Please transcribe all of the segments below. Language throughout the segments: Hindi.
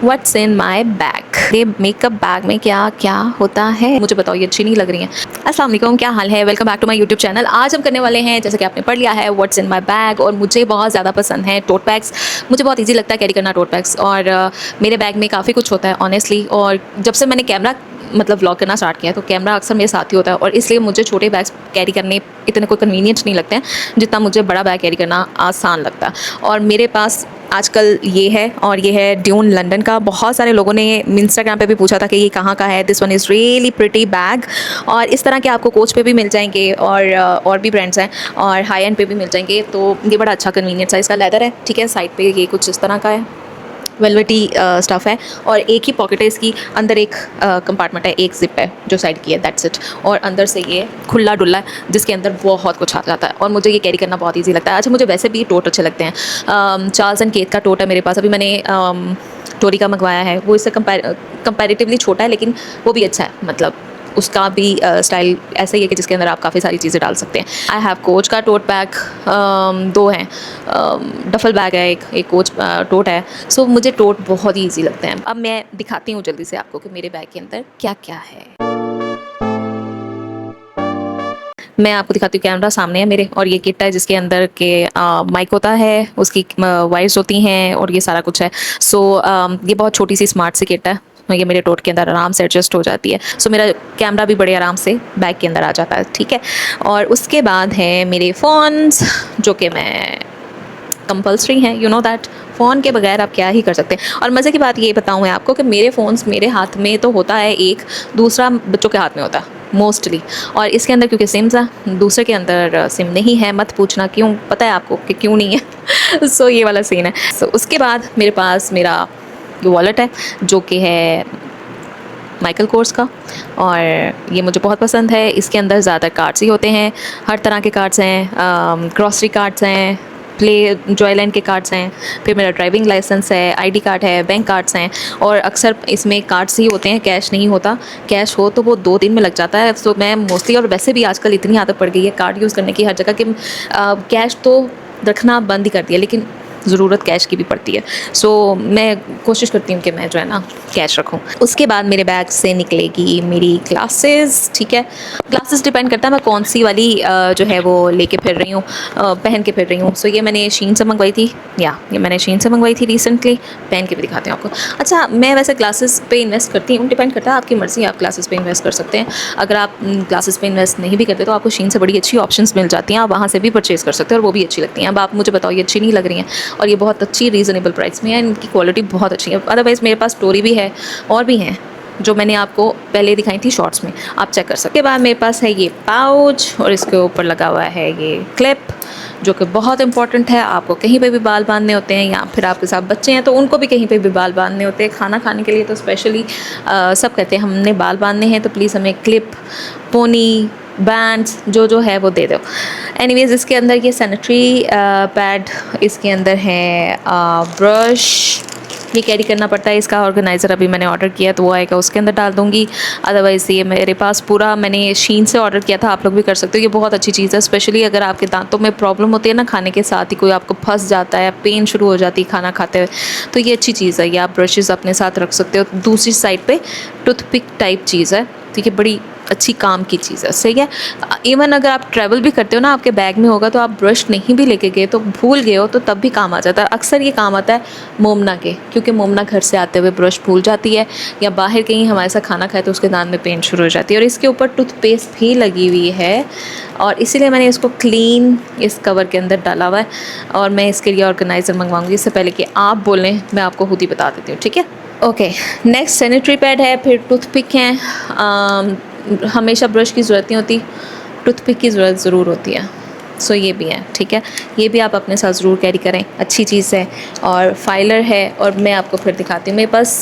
What's in my bag. ये मेकअप बैग में क्या क्या होता है मुझे बताओ, ये अच्छी नहीं लग रही है। अस्सलाम वालेकुम, क्या हाल है? Welcome back to my YouTube channel. आज हम करने वाले हैं, जैसे कि आपने पढ़ लिया है, व्हाट्स इन माई बैग। और मुझे बहुत ज़्यादा पसंद है टोट बैग्स। मुझे बहुत ईजी लगता है कैरी करना टोट बैग्स। और मेरे बैग में काफ़ी कुछ होता है ऑनेस्टली। और जब से मैंने कैमरा मतलब व्लॉग करना स्टार्ट किया है तो कैमरा अक्सर मेरे साथ ही होता है, और इसलिए मुझे छोटे बैग्स कैरी करने इतने कोई कन्वीनियंट नहीं लगते हैं जितना मुझे बड़ा बैग कैरी करना आसान लगता है। और मेरे पास आजकल ये है, और ये है ड्यून लंदन का। बहुत सारे लोगों ने इंस्टाग्राम पे भी पूछा था कि ये कहाँ का है। This one is really pretty bag. और इस तरह के आपको कोच पे भी मिल जाएंगे, और भी ब्रांड्स हैं, और हाई एंड पे भी मिल जाएंगे। तो ये बड़ा अच्छा कन्वीनियंट साइज़ का लेदर है, ठीक है। साइड पे ये कुछ इस तरह का है, वेलवेटी स्टफ़ है, और एक ही पॉकेट है इसकी। अंदर एक कंपार्टमेंट है, एक जिप है जो साइड की है, दैट्स इट। और अंदर से ये खुला डुल्ला है जिसके अंदर बहुत कुछ आ जाता है, और मुझे ये कैरी करना बहुत इजी लगता है। अच्छा, मुझे वैसे भी टोट अच्छे लगते हैं। चार्ल्स एंड केट का टोट है मेरे पास। अभी मैंने टोरी का मंगवाया है, वो इससे कंपैरेटिवली छोटा है, लेकिन वो भी अच्छा है। मतलब उसका भी स्टाइल ऐसा ही है कि जिसके अंदर आप काफ़ी सारी चीज़ें डाल सकते हैं। आई हैव कोच का टोट बैग, दो हैं। डफल बैग है, एक कोच टोट है। सो मुझे टोट बहुत ही ईजी लगते हैं। अब मैं दिखाती हूँ जल्दी से आपको कि मेरे बैग के अंदर क्या क्या है। मैं आपको दिखाती हूँ, कैमरा सामने है मेरे, और ये किट है जिसके अंदर के माइक होता है, उसकी वायर्स होती हैं, और ये सारा कुछ है। सो ये बहुत छोटी सी स्मार्ट सी किट है। ये मेरे टोट के अंदर आराम से एडजस्ट हो जाती है। सो मेरा कैमरा भी बड़े आराम से बैग के अंदर आ जाता है, ठीक है। और उसके बाद है मेरे फ़ोन्स, जो कि मैं कंपल्सरी हैं, यू नो दैट। फ़ोन के बगैर आप क्या ही कर सकते हैं। और मज़े की बात ये बताऊँ मैं आपको कि मेरे फ़ोन्स मेरे हाथ में तो होता है एक, दूसरा बच्चों के हाथ में होता है मोस्टली। और इसके अंदर क्योंकि सिम्स है, दूसरे के अंदर सिम नहीं है। मत पूछना क्यों, पता है आपको कि क्यों नहीं है। सो ये वाला सीन है। सो उसके बाद मेरे पास मेरा वॉलेट है, जो कि है माइकल कोर्स का, और ये मुझे बहुत पसंद है। इसके अंदर ज़्यादा कार्ड्स ही होते हैं, हर तरह के कार्ड्स हैं। ग्रॉसरी कार्ड्स हैं, प्ले जॉयलैंड के कार्ड्स हैं, फिर मेरा ड्राइविंग लाइसेंस है, आईडी कार्ड है, बैंक कार्ड्स हैं। और अक्सर इसमें कार्ड्स ही होते हैं, कैश नहीं होता। कैश हो तो वो 2 दिन में लग जाता है। तो मैं मोस्टली, और वैसे भी आजकल इतनी आदत पड़ गई है कार्ड यूज़ करने की हर जगह कि कैश तो रखना बंद ही कर दिया, लेकिन ज़रूरत कैश की भी पड़ती है। सो मैं कोशिश करती हूँ कि मैं जो है ना कैश रखूँ। उसके बाद मेरे बैग से निकलेगी मेरी ग्लासेस, ठीक है। ग्लासेस डिपेंड करता है मैं कौन सी वाली जो है वो लेके फिर रही हूँ, पहन के फिर रही हूँ। सो ये मैंने शीन से मंगवाई थी, ये मैंने शीन से मंगवाई थी रिसेंटली। पहन के भी दिखाती हूँ आपको। अच्छा, मैं वैसे ग्लासेस पे इन्वेस्ट करती हूँ, डिपेंड करता है आपकी मर्ज़ी, आप ग्लासेस पे इन्वेस्ट कर सकते हैं। अगर आप ग्लासेस पे इन्वेस्ट नहीं भी करते तो आपको शीन से बड़ी अच्छी ऑप्शंस मिल जाती हैं, आप वहाँ से भी परचेज़ कर सकते हैं, और वो भी अच्छी लगती हैं। अब आप मुझे बताओ, ये अच्छी नहीं लग रही हैं? और ये बहुत अच्छी रीज़नेबल प्राइस में है, इनकी क्वालिटी बहुत अच्छी है। अदरवाइज़ मेरे पास स्टोरी भी है, और भी हैं जो मैंने आपको पहले दिखाई थी शॉर्ट्स में, आप चेक कर सकते हैं। उसके बाद मेरे पास है ये पाउच, और इसके ऊपर लगा हुआ है ये क्लिप, जो कि बहुत इंपॉर्टेंट है। आपको कहीं पे भी बाल बांधने होते हैं, या फिर आपके साथ बच्चे हैं तो उनको भी कहीं पे भी बाल बांधने होते हैं। खाना खाने के लिए तो स्पेशली सब कहते हैं हमने बाल बांधने हैं, तो प्लीज़ हमें क्लिप, पोनी, बैंड्स जो है वो दे दो। एनीवेज़, इसके अंदर ये सैनिटरी पैड, इसके अंदर है ब्रश, ये कैरी करना पड़ता है। इसका ऑर्गेनाइज़र अभी मैंने ऑर्डर किया तो वो आएगा, उसके अंदर डाल दूँगी। अदरवाइज़ ये मेरे पास पूरा, मैंने शीन से ऑर्डर किया था, आप लोग भी कर सकते हो। ये बहुत अच्छी चीज़ है, स्पेशली अगर आपके दांतों में प्रॉब्लम होती है ना, खाने के साथ ही कोई आपको फंस जाता है, पेन शुरू हो जाती है खाना खाते हुए, तो ये अच्छी चीज़ है। ये आप ब्रशेज़ अपने साथ रख सकते हो। दूसरी साइड पर टूथपिक टाइप चीज़ है, तो ये बड़ी अच्छी काम की चीज़ है, सही है। इवन अगर आप ट्रैवल भी करते हो ना, आपके बैग में होगा, तो आप ब्रश नहीं भी लेके गए तो भूल गए हो तो तब भी काम आ जाता है। अक्सर ये काम आता है मोमना के, क्योंकि मोमना घर से आते हुए ब्रश भूल जाती है, या बाहर कहीं हमारे साथ खाना खाए तो उसके दांत में पेन शुरू हो जाती है। और इसके ऊपर टूथपेस्ट भी लगी हुई है, और इसीलिए मैंने इसको क्लीन इस कवर के अंदर डाला हुआ है। और मैं इसके लिए ऑर्गेनाइज़र मंगवाऊँगी। इससे पहले कि आप बोलें, मैं आपको खुद ही बता देती हूँ, ठीक है। ओके, नेक्स्ट सैनिटरी पैड है, फिर टूथपिक हैं। हमेशा ब्रश की ज़रूरत नहीं होती, टूथपिक की ज़रूरत ज़रूर होती है। सो ये भी है, ठीक है। ये भी आप अपने साथ ज़रूर कैरी करें, अच्छी चीज़ है। और फाइलर है, और मैं आपको फिर दिखाती हूँ। मेरे पास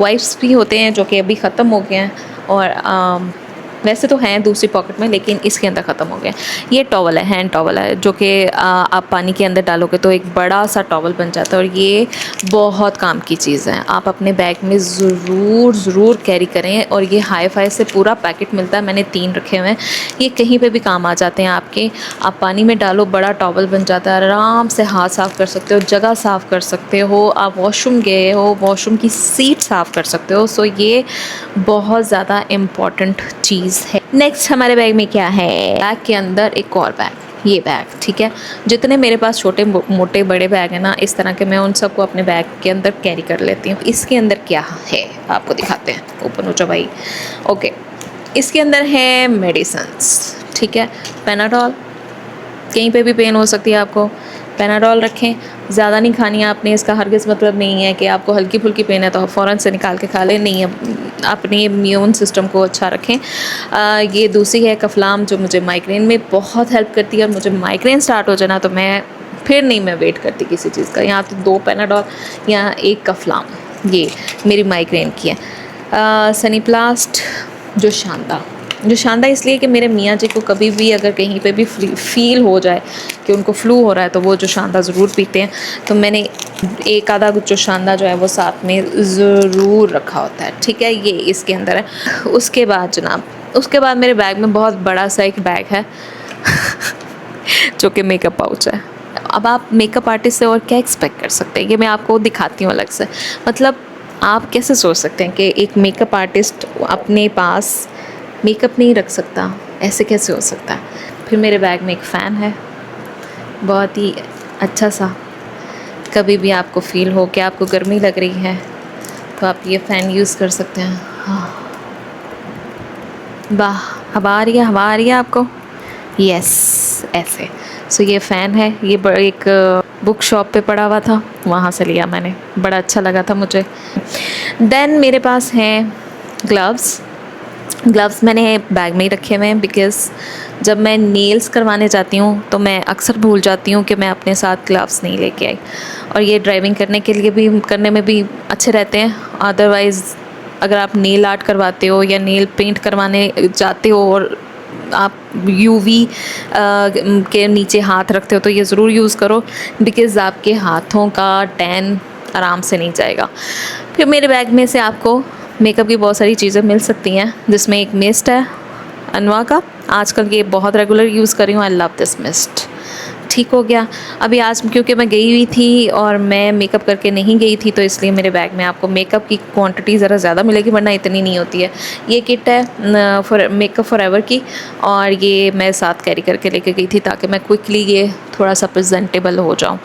वाइप्स भी होते हैं जो कि अभी ख़त्म हो गए हैं, और वैसे तो हैं दूसरी पॉकेट में, लेकिन इसके अंदर ख़त्म हो गया। ये टॉवल है, हैंड टॉवल है, जो कि आप पानी के अंदर डालोगे तो एक बड़ा सा टॉवल बन जाता है, और ये बहुत काम की चीज़ है। आप अपने बैग में ज़रूर कैरी करें। और ये हाई फाई से पूरा पैकेट मिलता है, मैंने 3 रखे हुए हैं। ये कहीं पे भी काम आ जाते हैं आपके। आप पानी में डालो, बड़ा टॉवल बन जाता है, आराम से हाथ साफ़ कर सकते हो, जगह साफ़ कर सकते हो, आप वॉशरूम गए हो, वॉशरूम की सीट साफ़ कर सकते हो। सो ये बहुत ज़्यादा इम्पॉर्टेंट चीज़ है। नेक्स्ट हमारे बैग में क्या है? बैग के अंदर एक और बैग, ये बैग, ठीक है। जितने मेरे पास छोटे मोटे बड़े बैग हैं ना इस तरह के, मैं उन सबको अपने बैग के अंदर कैरी कर लेती हूँ। इसके अंदर क्या है आपको दिखाते हैं, ओपन हो जाओ भाई। ओके, इसके अंदर है मेडिसिन्स, ठीक है। पेनाडॉल, कहीं पे भी पेन हो सकती है आपको, पेनाडॉल रखें। ज़्यादा नहीं खानी है आपने, इसका हरगिज़ मतलब नहीं है कि आपको हल्की फुल्की पेन है तो आप फ़ौरन से निकाल के खा लें, नहीं है। अपने इम्यून सिस्टम को अच्छा रखें। ये दूसरी है कफलाम, जो मुझे माइग्रेन में बहुत हेल्प करती है। और मुझे माइग्रेन स्टार्ट हो जाना तो मैं फिर नहीं मैं वेट करती किसी चीज़ का, यहाँ तो 2 पेनाडॉल या 1 कफलाम, ये मेरी माइग्रेन की है। सनीप्लास्ट, जो शानदार इसलिए कि मेरे मियाँ जी को कभी भी अगर कहीं पे भी फील हो जाए कि उनको फ्लू हो रहा है तो वो जो शानदार ज़रूर पीते हैं। तो मैंने एक आधा जो शानदार जो है वो साथ में ज़रूर रखा होता है, ठीक है। ये इसके अंदर है। उसके बाद जनाब, उसके बाद मेरे बैग में बहुत बड़ा सा एक बैग है जो कि मेकअप पाउच है। अब आप मेकअप आर्टिस्ट से और क्या एक्सपेक्ट कर सकते हैं, ये मैं आपको दिखाती हूँ अलग से। मतलब आप कैसे सोच सकते हैं कि एक मेकअप आर्टिस्ट अपने पास मेकअप नहीं रख सकता, ऐसे कैसे हो सकता है। फिर मेरे बैग में एक फ़ैन है, बहुत ही अच्छा सा। कभी भी आपको फ़ील हो कि आपको गर्मी लग रही है तो आप ये फ़ैन यूज़ कर सकते हैं। हाँ, वाह, हवा आ रही है, हवा आ रही है आपको, यस, ऐसे। सो ये फ़ैन है, ये एक बुक शॉप पे पड़ा हुआ था, वहाँ से लिया मैंने, बड़ा अच्छा लगा था मुझे। देन मेरे पास हैं ग्लव्स मैंने बैग में ही रखे हुए हैं, बिकॉज़ जब मैं नेल्स करवाने जाती हूँ तो मैं अक्सर भूल जाती हूँ कि मैं अपने साथ ग्लव्स नहीं लेके आई। और ये ड्राइविंग करने के लिए भी, करने में भी अच्छे रहते हैं। अदरवाइज़ अगर आप नेल आर्ट करवाते हो या नेल पेंट करवाने जाते हो और आप यूवी के नीचे हाथ रखते हो तो ये ज़रूर यूज़ करो, बिकॉज़ आपके हाथों का टैन आराम से नहीं जाएगा। फिर मेरे बैग में से आपको मेकअप की बहुत सारी चीज़ें मिल सकती हैं, जिसमें एक मिस्ट है अनवा का, आजकल ये बहुत रेगुलर यूज़ कर रही हूँ। आई लव दिस मिस्ट, ठीक हो गया। अभी आज क्योंकि मैं गई हुई थी और मैं मेकअप करके नहीं गई थी तो इसलिए मेरे बैग में आपको मेकअप की क्वांटिटी ज़रा ज़्यादा मिलेगी, वरना इतनी नहीं होती है। ये किट है फॉर मेकअप फॉरएवर की, और ये मैं साथ कैरी करके लेके गई थी ताकि मैं क्विकली ये थोड़ा सा प्रेजेंटेबल हो जाऊँ।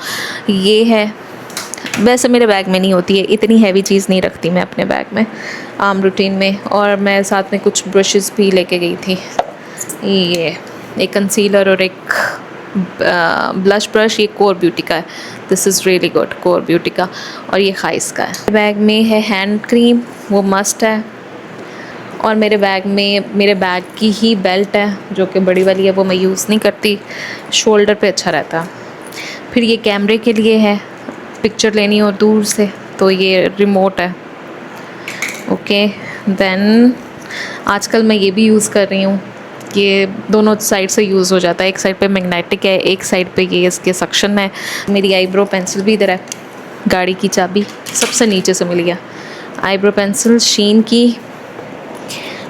ये है, वैसे मेरे बैग में नहीं होती है, इतनी हैवी चीज़ नहीं रखती मैं अपने बैग में आम रूटीन में। और मैं साथ में कुछ ब्रशेस भी लेके गई थी, ये एक कंसीलर और एक ब्लश ब्रश, ये कोर ब्यूटी का है, this is really good, core beauty का। और ये खाइस का है। बैग में है हैंड क्रीम, वो मस्ट है। और मेरे बैग में मेरे बैग की ही बेल्ट है जो कि बड़ी वाली है, वो मैं यूज़ नहीं करती, शोल्डर पे अच्छा रहता। फिर ये कैमरे के लिए है, पिक्चर लेनी हो दूर से तो ये रिमोट है। ओके, देन आजकल मैं ये भी यूज़ कर रही हूँ, ये दोनों साइड से यूज़ हो जाता है। एक साइड पे मैग्नेटिक है, एक साइड पे ये इसके सक्शन है। मेरी आईब्रो पेंसिल भी इधर है, गाड़ी की चाबी सबसे नीचे से मिल गया। आईब्रो पेंसिल शीन की।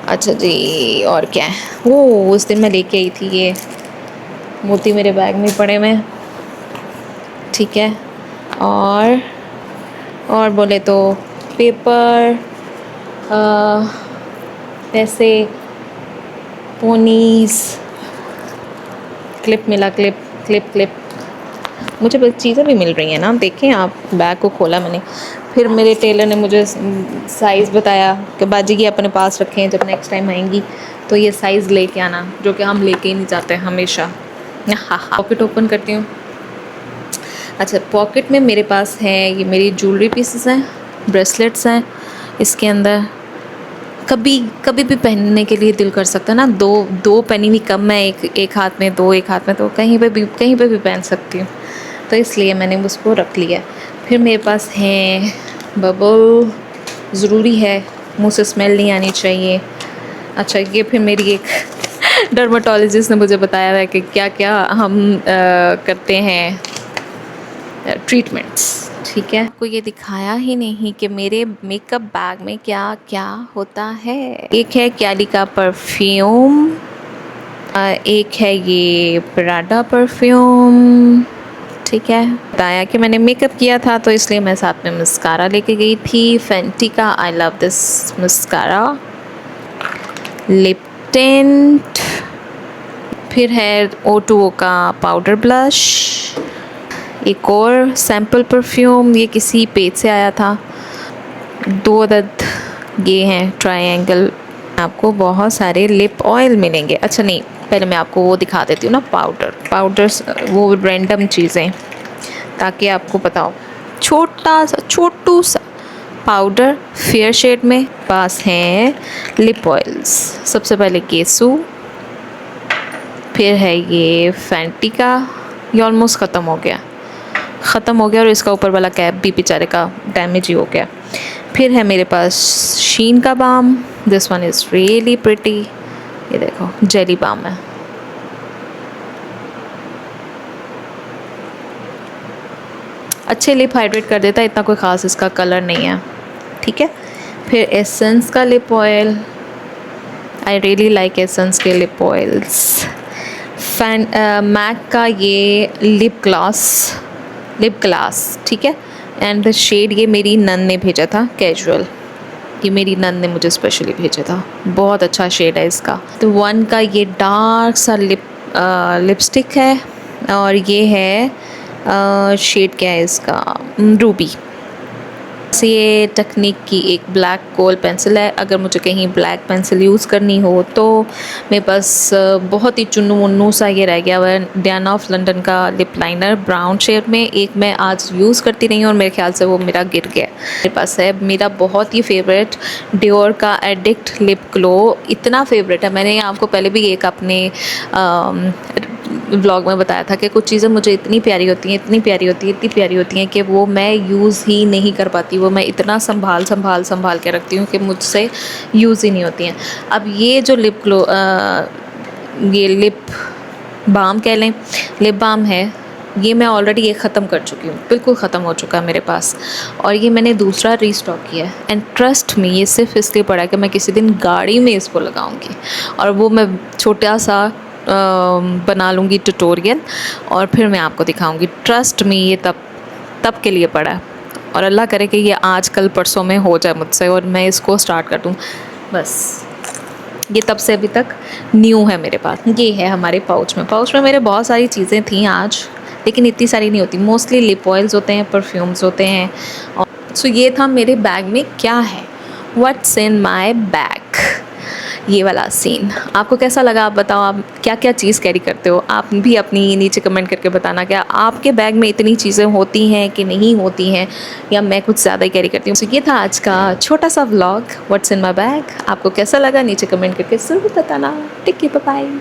अच्छा जी, और क्या है, वो उस दिन मैं लेके आई थी, ये मोती मेरे बैग में पड़े हुए, ठीक है। और बोले तो पेपर, पैसे, पोनीस, क्लिप मिला, क्लिप मुझे बस चीज़ें भी मिल रही हैं ना, देखें आप। बैग को खोला मैंने, फिर मेरे टेलर ने मुझे साइज़ बताया कि बाजी की अपने पास रखें, जब नेक्स्ट टाइम आएंगी तो ये साइज़ लेके आना, जो कि हम लेके ही नहीं जाते हमेशा। हाँ, पॉकेट ओपन करती हूँ। अच्छा, पॉकेट में मेरे पास है, ये मेरी ज्वेलरी पीसेस हैं, ब्रेसलेट्स हैं इसके अंदर। कभी भी पहनने के लिए दिल कर सकता है ना, दो पहनी हुई कम है, एक हाथ में, दो एक हाथ में, तो कहीं पे भी पहन सकती हूँ, तो इसलिए मैंने उसको रख लिया। फिर मेरे पास है बबल, ज़रूरी है, मुँह से स्मेल नहीं आनी चाहिए। अच्छा, ये फिर मेरी एक डर्माटोलॉजिस्ट ने मुझे बताया है कि क्या क्या हम करते हैं ट्रीटमेंट्स। ठीक है, आपको ये दिखाया ही नहीं कि मेरे मेकअप बैग में क्या क्या होता है। एक है कैली का परफ्यूम, एक है ये प्राडा परफ्यूम। ठीक है, बताया कि मैंने मेकअप किया था तो इसलिए मैं साथ में मस्कारा लेके गई थी, फेंटी का I love this mascara. Lip tint, फिर है O2O का पाउडर ब्लश, एक और सैम्पल परफ्यूम, ये किसी पेज से आया था, 2 अदद ये हैं ट्रायंगल। आपको बहुत सारे लिप ऑयल मिलेंगे। अच्छा नहीं, पहले मैं आपको वो दिखा देती हूँ ना, पाउडर्स, वो रैंडम चीज़ें, ताकि आपको पता हो। छोटू सा पाउडर फेयर शेड में पास हैं लिप ऑयल्स। सबसे पहले केसू, फिर है ये फेंटी का, ये ऑलमोस्ट ख़त्म हो गया और इसका ऊपर वाला कैप भी बेचारे का डैमेज ही हो गया। फिर है मेरे पास शीन का balm, this one is really pretty, ये देखो जेली बाम है। अच्छे लिप हाइड्रेट कर देता है, इतना कोई ख़ास इसका कलर नहीं है। ठीक है, फिर एसेंस का lip oil, I really like essence के लिप ऑयल्स। मैक का ये लिप ग्लास, ठीक है, एंड शेड ये मेरी नन ने भेजा था, कैजुअल, ये मेरी नन ने मुझे स्पेशली भेजा था, बहुत अच्छा शेड है इसका। तो वन का ये डार्क सा लिपस्टिक है, और ये है शेड क्या है इसका, रूबी। ये टेक्निक की एक ब्लैक कोल पेंसिल है। अगर मुझे कहीं ब्लैक पेंसिल यूज़ करनी हो तो मेरे पास बहुत ही चुन्नू मुन्नू सा ये रह गया हुआ है डियाना ऑफ लंदन का लिप लाइनर ब्राउन शेड में। एक मैं आज यूज़ करती रही हूँ और मेरे ख्याल से वो मेरा गिर गया। मेरे पास है मेरा बहुत ही फेवरेट डियोर का एडिक्ट लिप ग्लो, इतना फेवरेट है। मैंने आपको पहले भी एक अपने व्लॉग में बताया था कि कुछ चीज़ें मुझे इतनी प्यारी होती हैं कि वो मैं यूज़ ही नहीं कर पाती, वो मैं इतना संभाल के रखती हूँ कि मुझसे यूज़ ही नहीं होती हैं। अब ये जो लिप ग्लो, ये लिप बाम कह लें, लिप बाम है, ये मैं ऑलरेडी ये ख़त्म कर चुकी हूँ, बिल्कुल ख़त्म हो चुका है मेरे पास, और ये मैंने दूसरा रीस्टॉक किया है। एंड ट्रस्ट मी, ये सिर्फ इसलिए पड़ा है कि मैं किसी दिन गाड़ी में इसको लगाऊंगी, और वो मैं छोटा सा बना लूँगी ट्यूटोरियल, और फिर मैं आपको दिखाऊंगी। ट्रस्ट मी, ये तब के लिए पड़ा है, और अल्लाह करे कि ये आज कल परसों में हो जाए मुझसे और मैं इसको स्टार्ट कर दूँ। बस ये तब से अभी तक न्यू है मेरे पास। ये है हमारे पाउच में मेरे बहुत सारी चीज़ें थी आज, लेकिन इतनी सारी नहीं होती, मोस्टली लिप ऑयल्स होते हैं, परफ्यूम्स होते हैं। और सो ये था मेरे बैग में क्या है, व्हाट्स इन माई बैग, ये वाला सीन। आपको कैसा लगा, आप बताओ, आप क्या क्या चीज़ कैरी करते हो। आप भी अपनी नीचे कमेंट करके बताना, क्या आपके बैग में इतनी चीज़ें होती हैं कि नहीं होती हैं, या मैं कुछ ज़्यादा ही कैरी करती हूँ। तो ये था आज का छोटा सा vlog, what's in my bag. आपको कैसा लगा नीचे कमेंट करके ज़रूर बताना। Take care, bye bye.